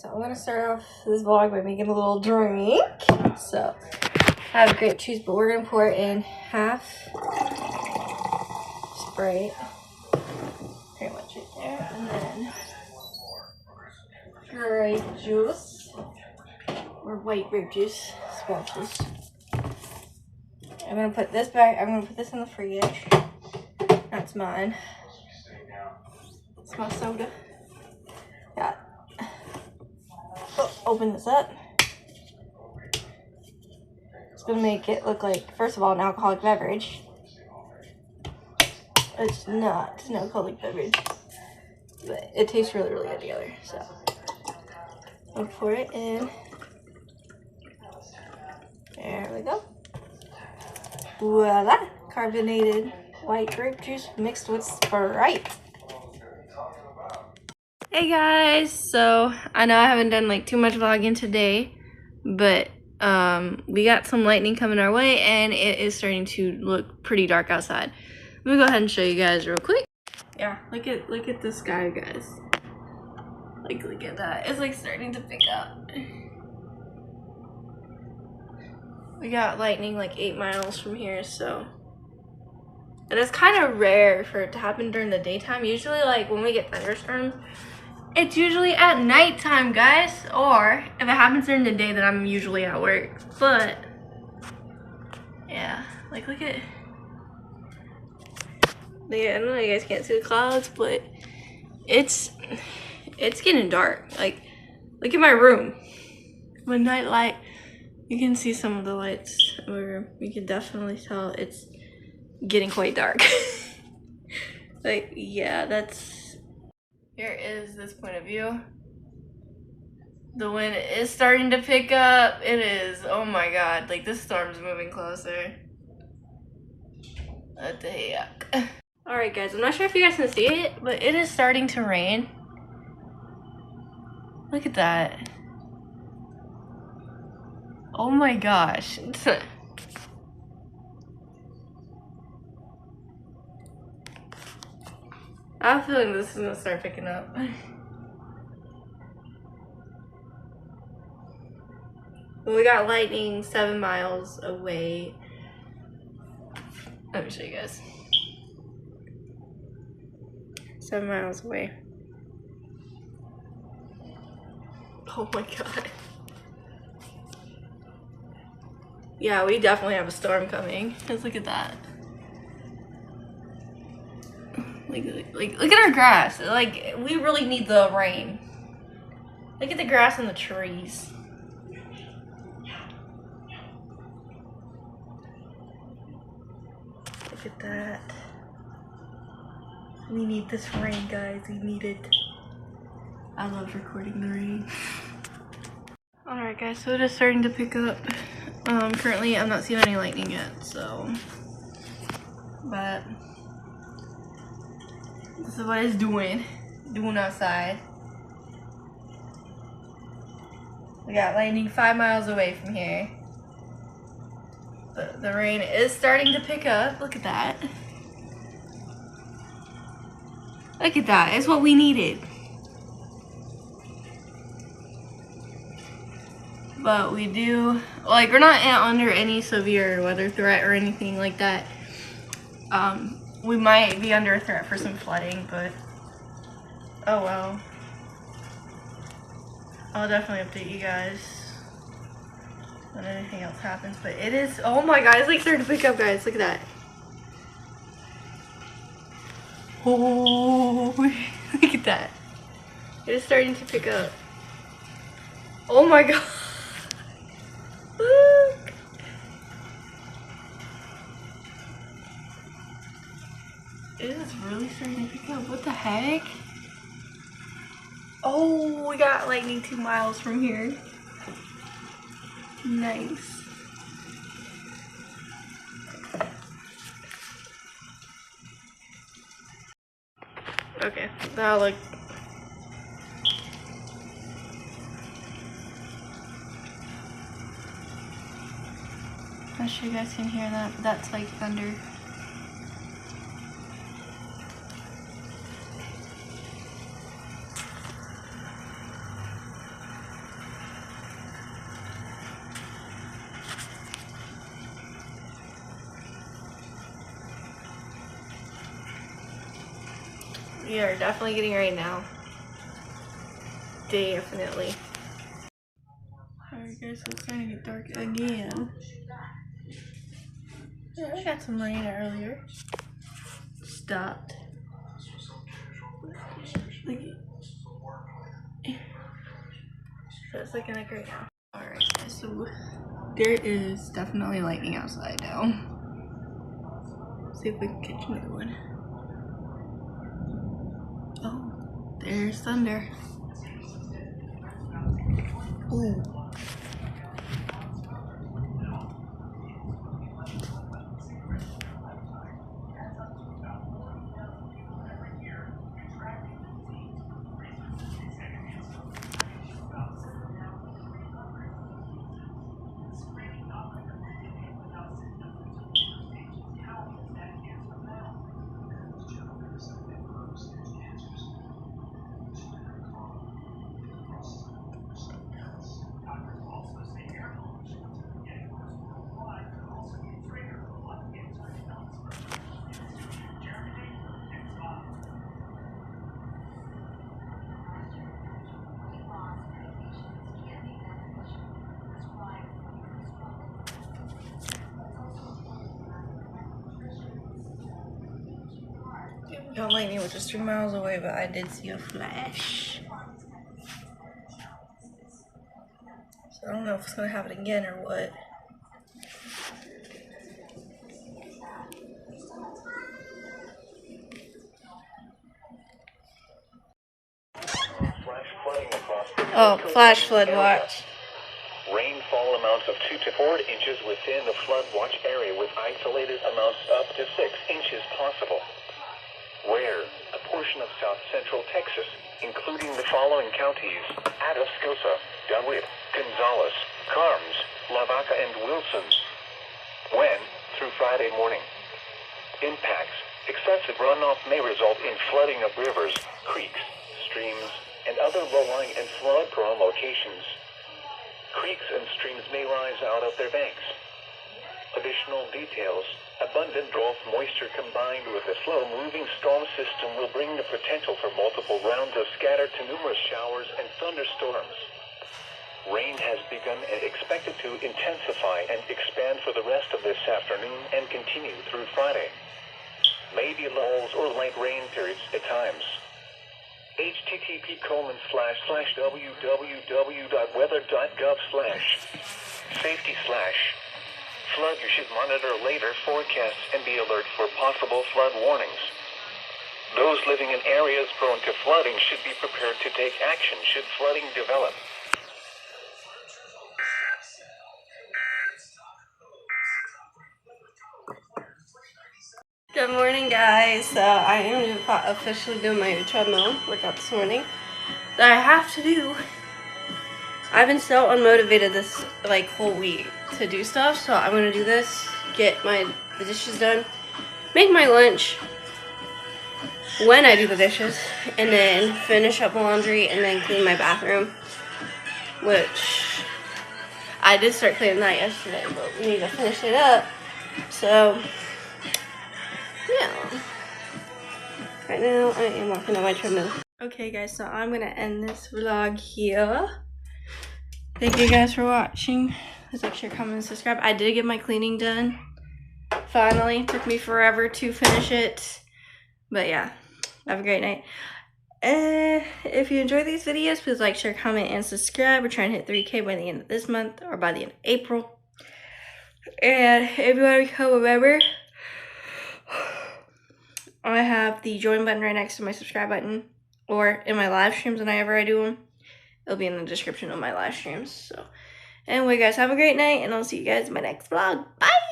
so I'm gonna start off this vlog by making a little drink. So I have grape juice, but we're gonna pour it in half Sprite, pretty much right there, and then grape juice, or white grape juice, small juice. I'm gonna put this back. I'm gonna put this in the fridge. That's mine. It's my soda. Yeah. Oh, open this up. It's gonna make it look like, first of all, an alcoholic beverage. It's not an alcoholic beverage, but it tastes really, really good together. So I'll pour it in. There we go. Voila! Carbonated white grape juice mixed with Sprite. Hey guys, so I know I haven't done like too much vlogging today, but we got some lightning coming our way and it is starting to look pretty dark outside. Let me go ahead and show you guys real quick. Yeah, look at the sky, guys. Like, look at that. It's like starting to pick up. We got lightning like 8 miles from here, so. And it's kind of rare for it to happen during the daytime. Usually, like, when we get thunderstorms, it's usually at nighttime, guys. Or, if it happens during the day, then I'm usually at work. But, yeah. Like, look at. Yeah, I know you guys can't see the clouds, but it's getting dark. Like, look at my room. My night light. You can see some of the lights in my room. You can definitely tell it's getting quite dark. Like, yeah, that's... Here is this point of view. The wind is starting to pick up. It is, oh my god, like this storm's moving closer. What the heck? Alright guys, I'm not sure if you guys can see it, but it is starting to rain. Look at that. Oh my gosh. I have a feeling this is gonna start picking up. We got lightning 7 miles away. Let me show you guys. 7 miles away. Oh my god. Yeah, we definitely have a storm coming. Just look at that. Like, look at our grass. Like, we really need the rain. Look at the grass and the trees. Look at that. We need this rain, guys. We need it. I love recording the rain. Alright, guys, so it is starting to pick up. Currently, I'm not seeing any lightning yet, so. But this is what it's doing outside. We got lightning 5 miles away from here. The rain is starting to pick up. Look at that. Look at that. It's what we needed. But we do, like, we're not under any severe weather threat or anything like that. We might be under a threat for some flooding, but oh well. I'll definitely update you guys when anything else happens. But it is, oh my god, it's like starting to pick up, guys. Look at that. Oh, look at that. It is starting to pick up. Oh my god. Look. It is really starting to pick up. What the heck? Oh, we got lightning 2 miles from here. Nice. Okay, now look. I'm sure you guys can hear that, but that's like thunder. We are definitely getting rain now. Definitely. Alright guys, so it's starting to get dark again. Yeah, we got some rain earlier. Stopped. So it's looking like right now. Alright guys, so there is definitely lightning outside now. See if we can catch another one. Oh, there's thunder. Ooh. Don't lightning was just 3 miles away, but I did see a flash. So I don't know if it's gonna happen again or what. Oh, flash flood watch. Rainfall amounts of 2 to 4 inches within the flood watch area, with isolated amounts up to 6 inches possible. Where a portion of south central Texas, including the following counties: Atascosa, DeWitt, Gonzales, Carmes, Lavaca, and Wilson. When? Through Friday morning. Impacts: excessive runoff may result in flooding of rivers, creeks, streams, and other low-lying and flood-prone locations. Creeks and streams may rise out of their banks. Additional details: abundant Gulf moisture combined with a slow-moving storm system will bring the potential for multiple rounds of scattered to numerous showers and thunderstorms. Rain has begun and expected to intensify and expand for the rest of this afternoon and continue through Friday. Maybe lulls or light rain periods at times. http://www.weather.gov/safety/flood. You should monitor later forecasts and be alert for possible flood warnings. Those living in areas prone to flooding should be prepared to take action should flooding develop. Good morning, guys. So I am officially doing my treadmill workout this morning that I have to do. I've been so unmotivated this whole week to do stuff, so I'm gonna do this, get the dishes done, make my lunch when I do the dishes, and then finish up laundry and then clean my bathroom, which I did start cleaning that yesterday, but we need to finish it up. So yeah, right now I am walking on my treadmill. Okay guys, so I'm gonna end this vlog here. Thank you guys for watching. Please like, share, comment, and subscribe. I did get my cleaning done. Finally, took me forever to finish it. But yeah, have a great night. If you enjoy these videos, please like, share, comment, and subscribe. We're trying to hit 3K by the end of this month or by the end of April. And if you want to become a member, I have the join button right next to my subscribe button, or in my live streams whenever I do them. It'll be in the description of my live streams. So anyway guys, have a great night, and I'll see you guys in my next vlog. Bye!